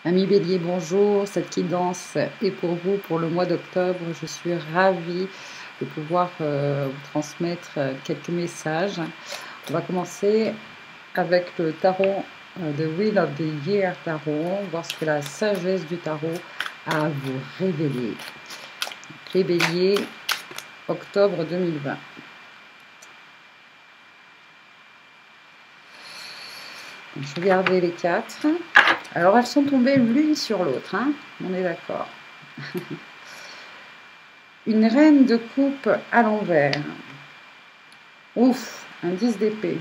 Amis Bélier, bonjour. Cette guidance est pour vous pour le mois d'octobre. Je suis ravie de pouvoir vous transmettre quelques messages. On va commencer avec le tarot de Wheel of the Year Tarot, voir ce que la sagesse du tarot a à vous révéler. Donc, les Béliers, octobre 2020. Donc, je vais regarder les quatre. Alors, elles sont tombées l'une sur l'autre, hein, on est d'accord. Une reine de coupe à l'envers. Ouf, un 10 d'épée.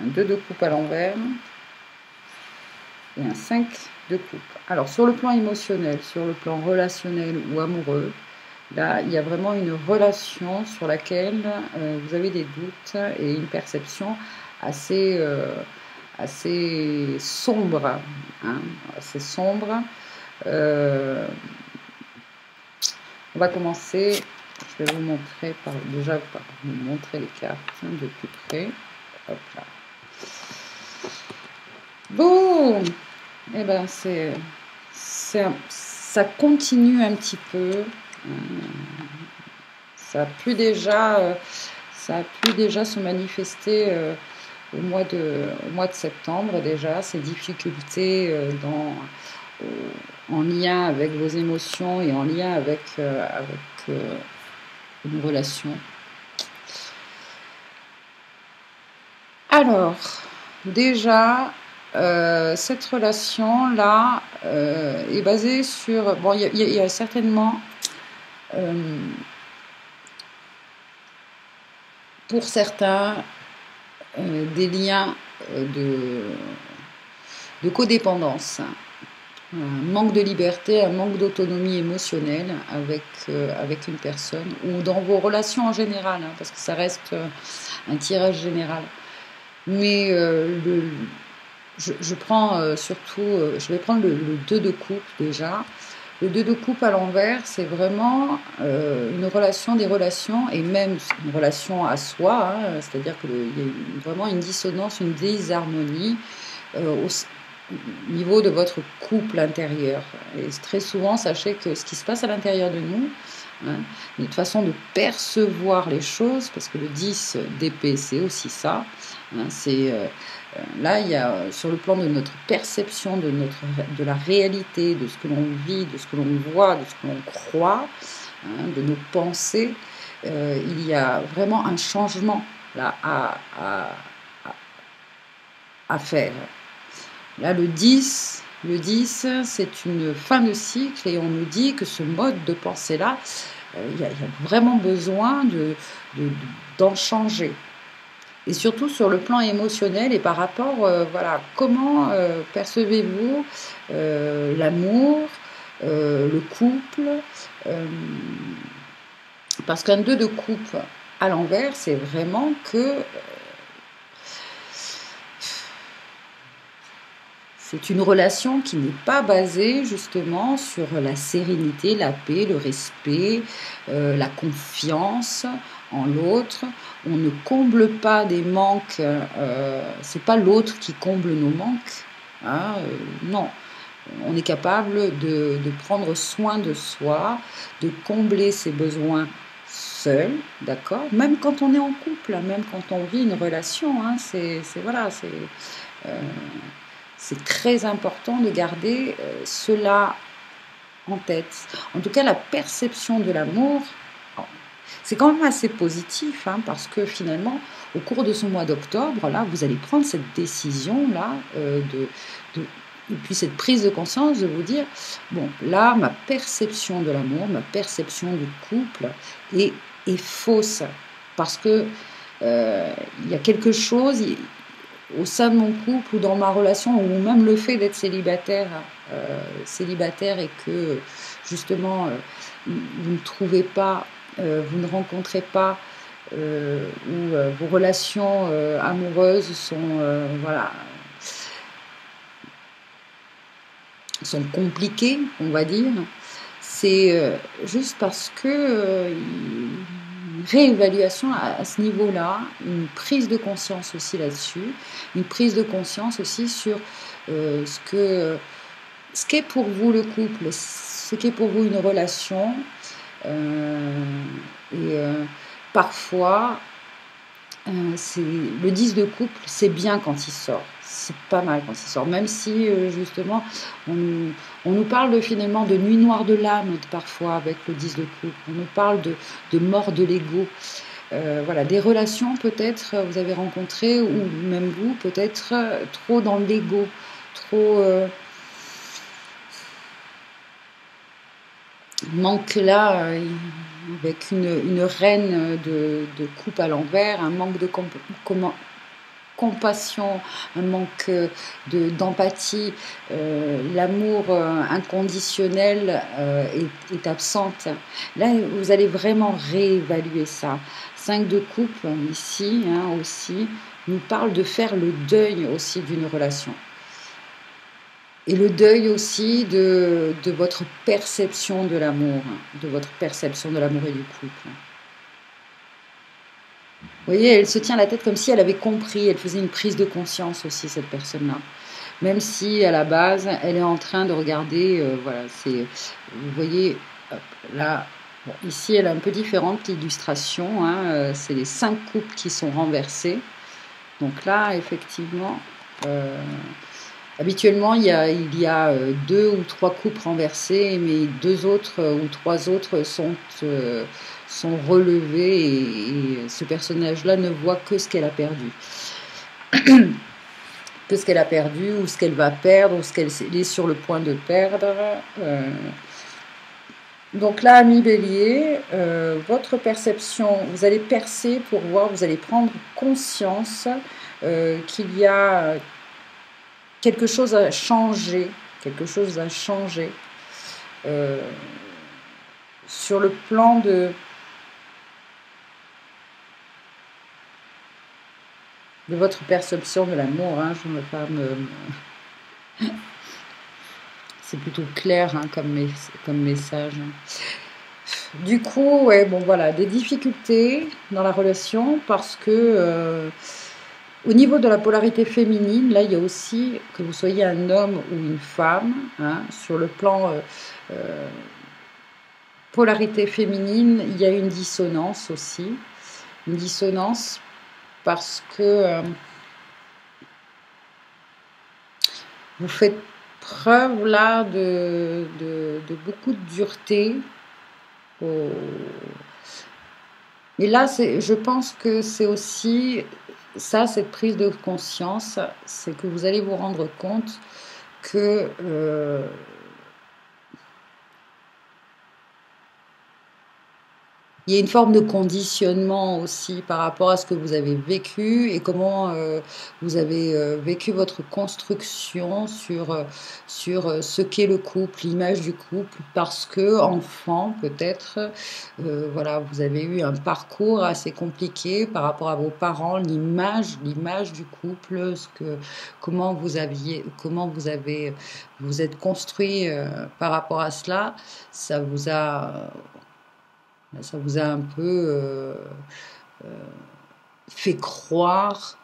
Un 2 de coupe à l'envers. Et un 5 de coupe. Alors, sur le plan émotionnel, sur le plan relationnel ou amoureux, là, il y a vraiment une relation sur laquelle vous avez des doutes et une perception assez sombre. Hein, assez sombre. On va commencer. Je vais vous montrer déjà vous montrer les cartes de plus près. Hop là. Bon, eh ben ça continue un petit peu. Ça a pu déjà se manifester au mois de septembre déjà, ces difficultés en lien avec vos émotions et en lien avec une relation. Alors, déjà, cette relation-là est basée sur... Bon, il y a certainement... pour certains, des liens de codépendance. Un manque de liberté, un manque d'autonomie émotionnelle avec une personne ou dans vos relations en général, hein, parce que ça reste un tirage général. Mais je prends surtout, je vais prendre le 2 de coupe déjà. Le 2 de coupe à l'envers, c'est vraiment une relation, des relations, et même une relation à soi, hein, c'est-à-dire qu'il y a vraiment une dissonance, une désharmonie au niveau de votre couple intérieur. Et très souvent, sachez que ce qui se passe à l'intérieur de nous, hein, notre façon de percevoir les choses, parce que le 10 d'épée, c'est aussi ça, hein, là, il y a sur le plan de notre perception de la réalité, de ce que l'on vit, de ce que l'on voit, de ce que l'on croit, hein, de nos pensées, il y a vraiment un changement là à faire. Là, le 10, c'est une fin de cycle et on nous dit que ce mode de pensée-là, il y a vraiment besoin d'en changer. Et surtout sur le plan émotionnel et par rapport, voilà, comment percevez-vous l'amour, le couple, parce qu'un 2 de coupe à l'envers, c'est vraiment que c'est une relation qui n'est pas basée justement sur la sérénité, la paix, le respect, la confiance en l'autre. On ne comble pas des manques, c'est pas l'autre qui comble nos manques, hein, non. On est capable de prendre soin de soi, de combler ses besoins seul, d'accord, même quand on est en couple, même quand on vit une relation, hein, c'est très important de garder cela en tête. En tout cas, la perception de l'amour, c'est quand même assez positif, hein, parce que finalement, au cours de ce mois d'octobre, là, vous allez prendre cette décision-là, et puis cette prise de conscience de vous dire, bon, là, ma perception de l'amour, ma perception du couple est fausse, parce que il y a quelque chose au sein de mon couple ou dans ma relation, ou même le fait d'être célibataire et que justement vous ne trouvez pas, vous ne rencontrez pas, ou vos relations amoureuses sont compliquées, on va dire, c'est juste parce que réévaluation à ce niveau-là, une prise de conscience aussi là-dessus, une prise de conscience aussi sur ce qu'est pour vous le couple, ce qu'est pour vous une relation. euh, et parfois, le 10 de couple, c'est bien quand il sort. C'est pas mal quand il sort. Même si, justement, on nous parle finalement de nuit noire de l'âme, parfois, avec le 10 de couple. On nous parle de mort de l'ego. Voilà, des relations, peut-être, vous avez rencontré, ou même vous, peut-être, trop dans l'ego, trop... manque là, avec une reine de coupe à l'envers, un manque de compassion, un manque d'empathie, l'amour inconditionnel est absente. Là, vous allez vraiment réévaluer ça. 5 de coupe, ici, hein, aussi, nous parle de faire le deuil aussi d'une relation. Et le deuil aussi de votre perception de l'amour, de votre perception de l'amour et du couple. Vous voyez, elle se tient la tête comme si elle avait compris, elle faisait une prise de conscience aussi, cette personne-là. Même si, à la base, elle est en train de regarder, voilà, vous voyez, hop, là, bon, ici, elle est un peu différente, l'illustration, hein, c'est les 5 coupes qui sont renversées. Donc là, effectivement, habituellement, il y a 2 ou 3 coupes renversées, mais 2 autres ou 3 autres sont relevées et ce personnage-là ne voit que ce qu'elle a perdu. Que ce qu'elle a perdu ou ce qu'elle va perdre ou ce qu'elle est sur le point de perdre. Donc là, ami Bélier, votre perception, vous allez percer pour voir, vous allez prendre conscience qu'il y a quelque chose à changer, sur le plan de votre perception de l'amour. Hein, je ne veux pas c'est plutôt clair, hein, comme message. Du coup, ouais, bon voilà, des difficultés dans la relation parce que au niveau de la polarité féminine, là, il y a aussi, que vous soyez un homme ou une femme, hein, sur le plan polarité féminine, il y a une dissonance aussi. Une dissonance parce que vous faites preuve là de beaucoup de dureté. Et là, je pense que c'est aussi ça, cette prise de conscience, c'est que vous allez vous rendre compte que il y a une forme de conditionnement aussi par rapport à ce que vous avez vécu et comment vous avez vécu votre construction sur ce qu'est le couple, l'image du couple, parce que enfant peut-être, voilà, vous avez eu un parcours assez compliqué par rapport à vos parents, l'image du couple, comment vous êtes construit par rapport à cela, ça vous a un peu fait croire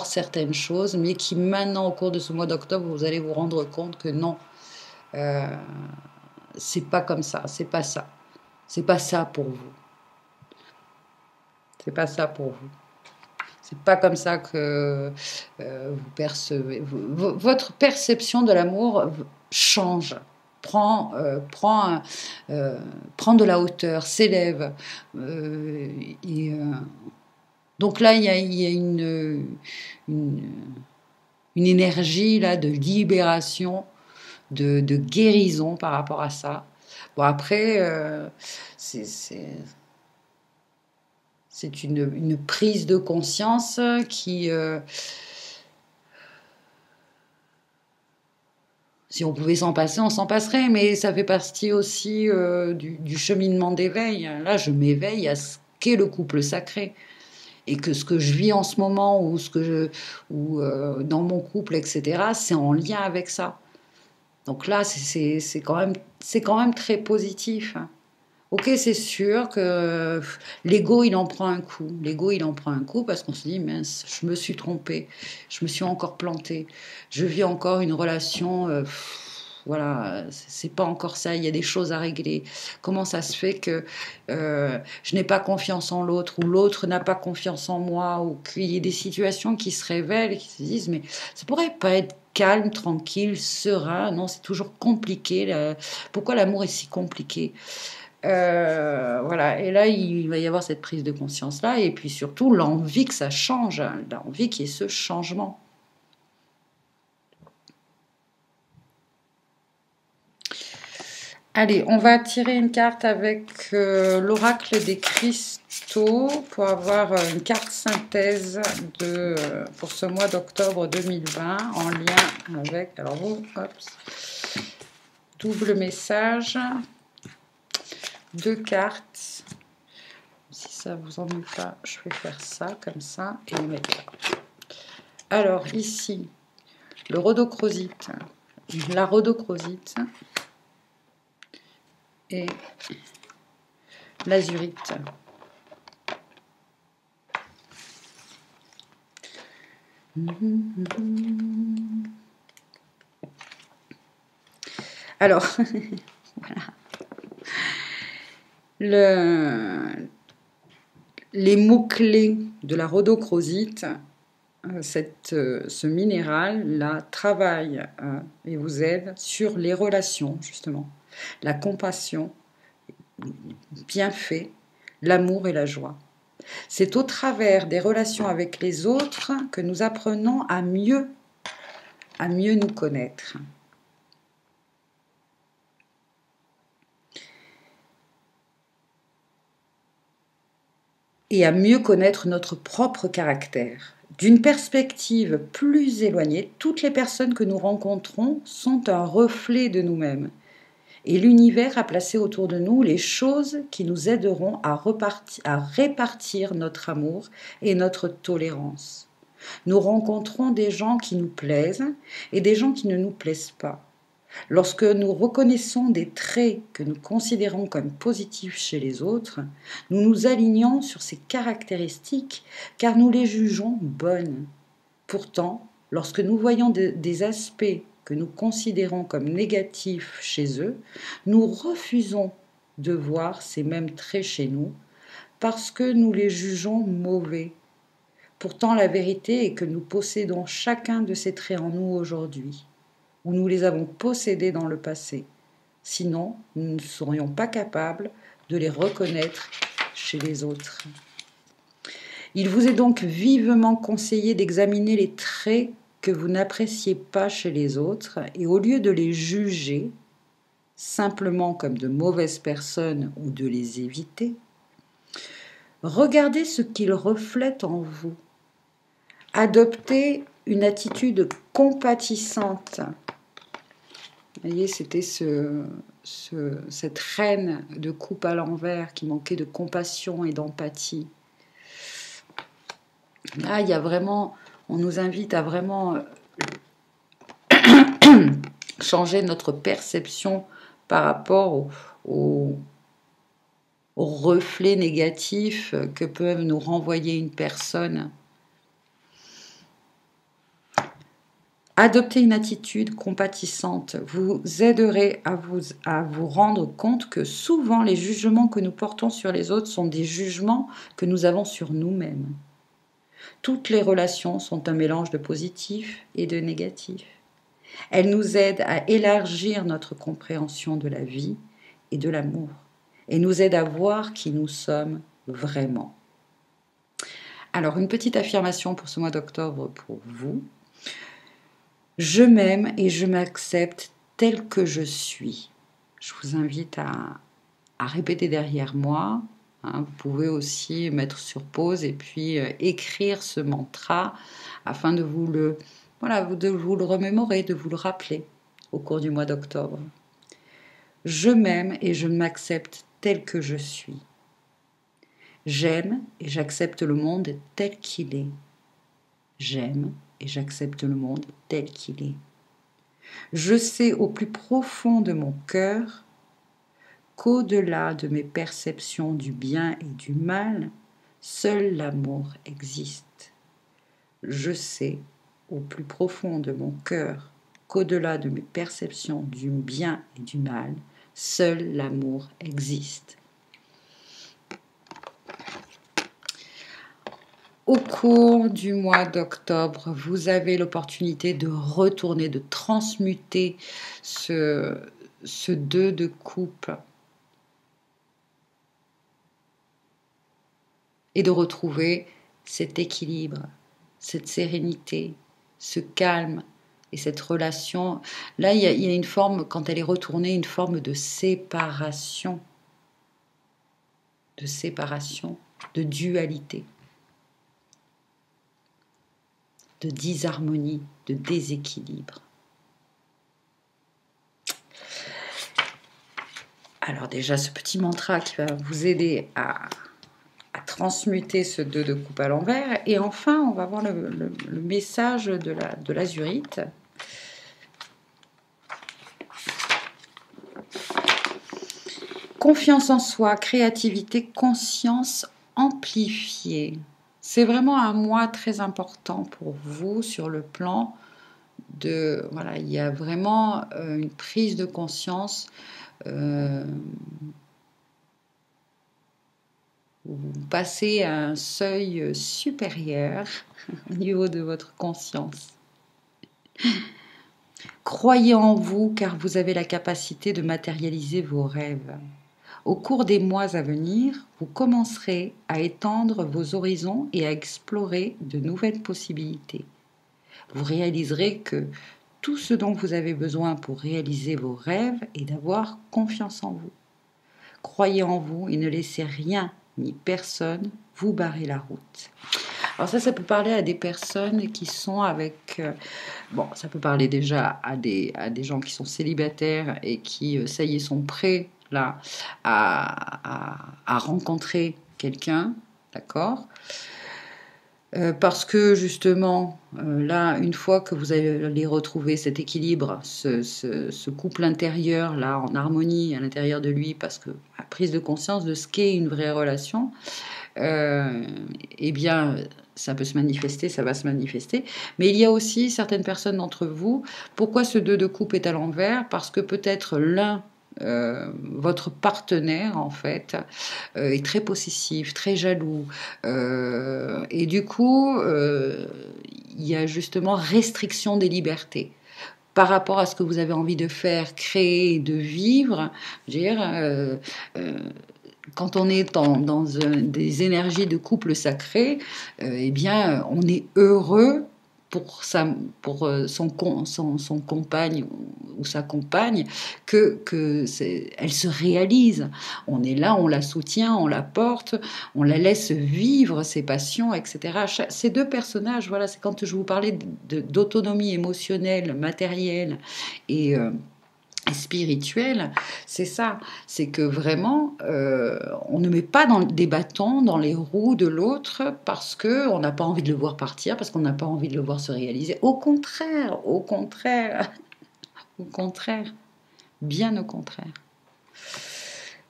certaines choses, mais qui maintenant, au cours de ce mois d'octobre, vous allez vous rendre compte que non, c'est pas comme ça, c'est pas ça pour vous. C'est pas ça pour vous. C'est pas comme ça que vous percevez. Votre perception de l'amour change. Prend de la hauteur, s'élève. Donc là, il y a une énergie là, de libération, de guérison par rapport à ça. Bon, après, c'est une prise de conscience qui... si on pouvait s'en passer, on s'en passerait, mais ça fait partie aussi du cheminement d'éveil. Là, je m'éveille à ce qu'est le couple sacré. Et que ce que je vis en ce moment, ou dans mon couple, etc., c'est en lien avec ça. Donc là, c'est quand même très positif. Ok, c'est sûr que l'ego, il en prend un coup. L'ego, il en prend un coup parce qu'on se dit, mince, je me suis trompée, je me suis encore plantée, je vis encore une relation, voilà, c'est pas encore ça, il y a des choses à régler. Comment ça se fait que je n'ai pas confiance en l'autre ou l'autre n'a pas confiance en moi ou qu'il y ait des situations qui se révèlent et qui se disent, mais ça pourrait pas être calme, tranquille, serein, non, c'est toujours compliqué. Pourquoi l'amour est si compliqué? Voilà, et là il va y avoir cette prise de conscience là, et puis surtout l'envie que ça change, hein, l'envie qu'il y ait ce changement. Allez, on va tirer une carte avec l'oracle des cristaux pour avoir une carte synthèse pour ce mois d'octobre 2020 en lien avec, alors vous, hop, double message, 2 cartes. Si ça vous ennuie pas, je vais faire ça, comme ça, et le mettre là. Alors, ici, le rhodochrosite, la rhodochrosite et l'azurite. Alors, voilà. Les mots-clés de la rhodochrosite, ce minéral-là travaille et vous aide sur les relations, justement, la compassion, bienfait, l'amour et la joie. C'est au travers des relations avec les autres que nous apprenons à mieux nous connaître. Et à mieux connaître notre propre caractère. D'une perspective plus éloignée, toutes les personnes que nous rencontrons sont un reflet de nous-mêmes. Et l'univers a placé autour de nous les choses qui nous aideront à répartir notre amour et notre tolérance. Nous rencontrons des gens qui nous plaisent et des gens qui ne nous plaisent pas. Lorsque nous reconnaissons des traits que nous considérons comme positifs chez les autres, nous nous alignons sur ces caractéristiques car nous les jugeons bonnes. Pourtant, lorsque nous voyons des aspects que nous considérons comme négatifs chez eux, nous refusons de voir ces mêmes traits chez nous parce que nous les jugeons mauvais. Pourtant, la vérité est que nous possédons chacun de ces traits en nous aujourd'hui, ou nous les avons possédés dans le passé. Sinon, nous ne serions pas capables de les reconnaître chez les autres. Il vous est donc vivement conseillé d'examiner les traits que vous n'appréciez pas chez les autres et au lieu de les juger simplement comme de mauvaises personnes ou de les éviter, regardez ce qu'ils reflètent en vous. Adoptez une attitude compatissante. Vous voyez, c'était cette reine de coupe à l'envers qui manquait de compassion et d'empathie. Là, il y a vraiment, on nous invite à vraiment changer notre perception par rapport aux reflets négatifs que peuvent nous renvoyer une personne. Adopter une attitude compatissante vous aiderez à vous rendre compte que souvent les jugements que nous portons sur les autres sont des jugements que nous avons sur nous-mêmes. Toutes les relations sont un mélange de positif et de négatif. Elles nous aident à élargir notre compréhension de la vie et de l'amour et nous aident à voir qui nous sommes vraiment. Alors, une petite affirmation pour ce mois d'octobre pour vous. Je m'aime et je m'accepte tel que je suis. Je vous invite à répéter derrière moi. Vous pouvez aussi mettre sur pause et puis écrire ce mantra afin de vous le remémorer, de vous le rappeler au cours du mois d'octobre. Je m'aime et je m'accepte tel que je suis. J'aime et j'accepte le monde tel qu'il est. J'aime et j'accepte le monde tel qu'il est. Je sais au plus profond de mon cœur qu'au-delà de mes perceptions du bien et du mal, seul l'amour existe. Je sais, au plus profond de mon cœur, qu'au-delà de mes perceptions du bien et du mal, seul l'amour existe. Au cours du mois d'octobre, vous avez l'opportunité de retourner, de transmuter ce 2 de coupe et de retrouver cet équilibre, cette sérénité, ce calme et cette relation. Là, il y a une forme, quand elle est retournée, une forme de séparation, de dualité, de disharmonie, de déséquilibre. Alors déjà, ce petit mantra qui va vous aider à transmuter ce 2 de coupe à l'envers. Et enfin, on va voir le message de l'azurite. Confiance en soi, créativité, conscience amplifiée. C'est vraiment un mois très important pour vous sur le plan de... Voilà, il y a vraiment une prise de conscience. Vous passez à un seuil supérieur au niveau de votre conscience. Croyez en vous car vous avez la capacité de matérialiser vos rêves. Au cours des mois à venir, vous commencerez à étendre vos horizons et à explorer de nouvelles possibilités. Vous réaliserez que tout ce dont vous avez besoin pour réaliser vos rêves est d'avoir confiance en vous. Croyez en vous et ne laissez rien ni personne vous barrer la route. Alors ça peut parler à des personnes qui sont avec... bon, ça peut parler déjà à des gens qui sont célibataires et qui, ça y est, sont prêts là à rencontrer quelqu'un, d'accord ? Parce que justement, là, une fois que vous allez retrouver cet équilibre, ce couple intérieur, là, en harmonie à l'intérieur de lui, parce que la prise de conscience de ce qu'est une vraie relation, eh bien, ça peut se manifester, ça va se manifester. Mais il y a aussi certaines personnes d'entre vous, pourquoi ce 2 de coupe est à l'envers ? Parce que peut-être votre partenaire en fait est très possessif, très jaloux et du coup il y a justement restriction des libertés par rapport à ce que vous avez envie de faire, créer, de vivre. Je veux dire, quand on est dans des énergies de couple sacré, eh bien, on est heureux pour son compagne ou sa compagne elle se réalise. On est là, on la soutient, on la porte, on la laisse vivre ses passions, etc. Ces 2 personnages, voilà, c'est quand je vous parlais d'autonomie émotionnelle, matérielle et spirituelle, c'est ça, c'est que vraiment on ne met pas des bâtons dans les roues de l'autre parce qu'on n'a pas envie de le voir partir, parce qu'on n'a pas envie de le voir se réaliser. Au contraire, bien au contraire.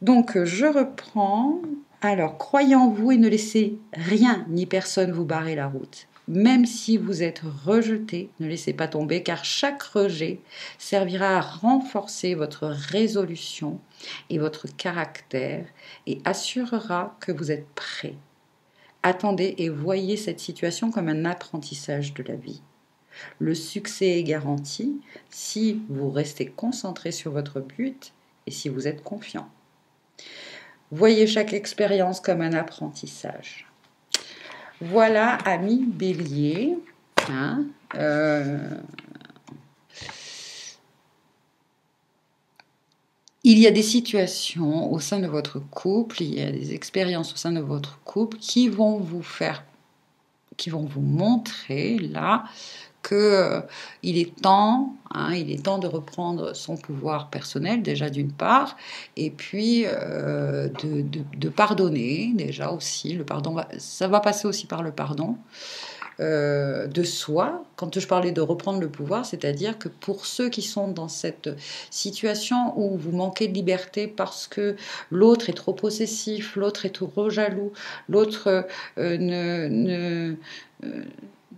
Donc je reprends. Alors, croyez en vous et ne laissez rien ni personne vous barrer la route. Même si vous êtes rejeté, ne laissez pas tomber, car chaque rejet servira à renforcer votre résolution et votre caractère et assurera que vous êtes prêt. Attendez et voyez cette situation comme un apprentissage de la vie. Le succès est garanti si vous restez concentré sur votre but et si vous êtes confiant. Voyez chaque expérience comme un apprentissage. Voilà, amis Bélier. Il y a des situations au sein de votre couple, il y a des expériences au sein de votre couple qui vont vous montrer là que il est temps de reprendre son pouvoir personnel déjà d'une part, et puis de pardonner déjà aussi. Le pardon, ça va passer aussi par le pardon. de soi. Quand je parlais de reprendre le pouvoir, c'est-à-dire que pour ceux qui sont dans cette situation où vous manquez de liberté parce que l'autre est trop possessif, l'autre est trop jaloux, l'autre euh,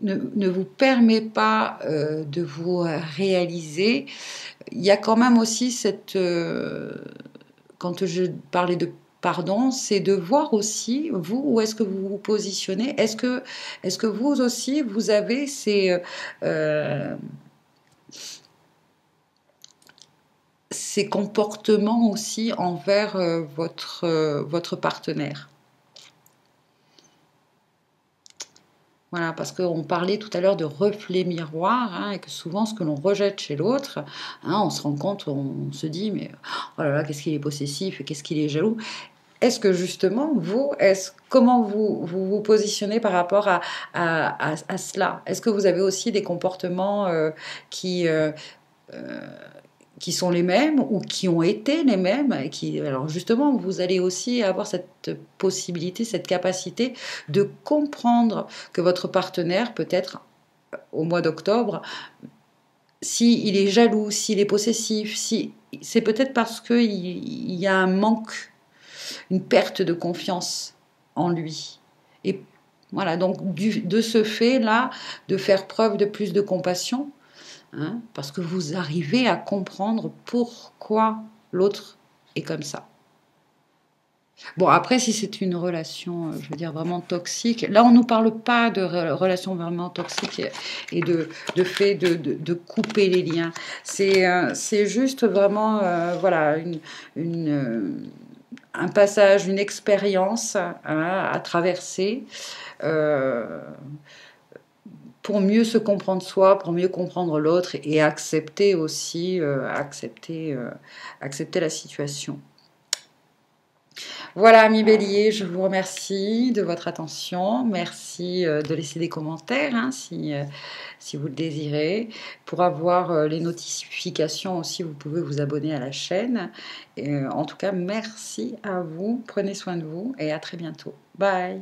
ne vous permet pas de vous réaliser, il y a quand même aussi cette... quand je parlais de pardon, c'est de voir aussi, vous, où est-ce que vous vous positionnez. Est-ce que vous aussi, vous avez euh, ces comportements aussi envers votre partenaire? Voilà, parce qu'on parlait tout à l'heure de reflet miroir, hein, et que souvent ce que l'on rejette chez l'autre, hein, on se rend compte, on se dit, mais oh là là, qu'est-ce qu'il est possessif, et qu'est-ce qu'il est jaloux. Est-ce que justement, comment vous positionnez par rapport à cela? Est-ce que vous avez aussi des comportements qui, euh, euh, qui sont les mêmes ou qui ont été les mêmes et qui, alors justement, vous allez aussi avoir cette possibilité, cette capacité de comprendre que votre partenaire, peut-être au mois d'octobre, s'il est jaloux, s'il est possessif, si, c'est peut-être parce qu'il y a un manque, une perte de confiance en lui. Et voilà, donc de ce fait-là, de faire preuve de plus de compassion, hein, parce que vous arrivez à comprendre pourquoi l'autre est comme ça. Bon, après, si c'est une relation, je veux dire, vraiment toxique, là, on ne nous parle pas de relation vraiment toxique et de fait de couper les liens. C'est juste vraiment, voilà, une, un passage, une expérience, hein, à traverser. Euh, pour mieux se comprendre soi, pour mieux comprendre l'autre et accepter aussi, accepter la situation. Voilà, ami Bélier, je vous remercie de votre attention. Merci de laisser des commentaires, hein, si vous le désirez. Pour avoir les notifications aussi, vous pouvez vous abonner à la chaîne. Et, en tout cas, merci à vous. Prenez soin de vous et à très bientôt. Bye.